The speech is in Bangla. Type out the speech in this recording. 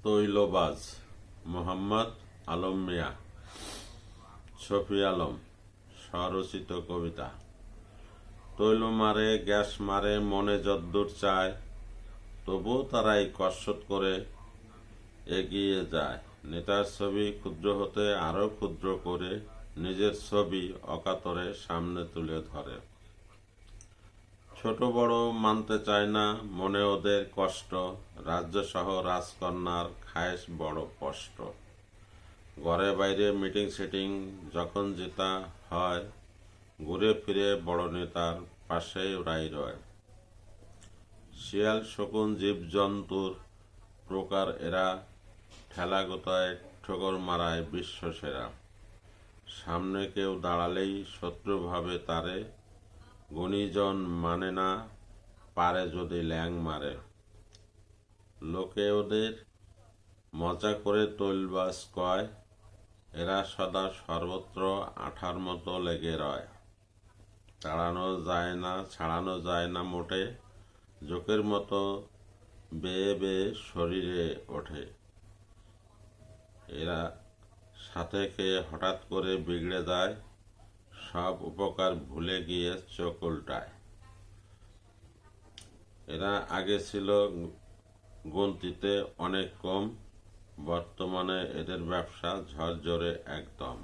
তৈলবাজ মোহাম্মদ আলম মিয়া, শফি আলম স্বরচিত কবিতা। তৈল মারে গ্যাস মারে মনে যদ্দূর চায়, তবুও তারাই কসরত করে এগিয়ে যায়। নেতার ছবি ক্ষুদ্র হতে আরো ক্ষুদ্র করে নিজের ছবি অকাতরে সামনে তুলে ধরে। ছোট বড় মানতে চায় না মনে ওদের কষ্ট, রাজ্য সহ রাজকন্যার খায়েশ বড় কষ্ট। ঘরে বাইরে মিটিং সেটিং যখন জেতা হয়, ঘুরে ফিরে বড় নেতার পাশেই ওরাই রয়। শিয়াল শকুন জীবজন্তুর প্রকার এরা, ঠেলা গোতায় ঠোকর মারায় বিশ্ব সেরা। সামনে কেউ দাঁড়ালেই শত্রু ভাবে তারে, গুণীজন মানে না পারে যদি ল্যাং মারে। লোকে ওদের মজা করে তৈলবাজ কয়, এরা সদা সর্বত্র আঠার মতো লেগে রয়। তাড়ানো যায় না ছাড়ানো যায় না মোটে, জোকের মতো বেয়ে বেয়ে শরীরে ওঠে। এরা সাথে খেয়ে হঠাৎ করে বিগড়ে যায়, সব উপকার ভুলে গিয়ে চোখ উল্টায়। এরা আগে ছিল গন্তিতে অনেক কম, বর্তমানে এদের ব্যবসা ঝরঝরে একদম।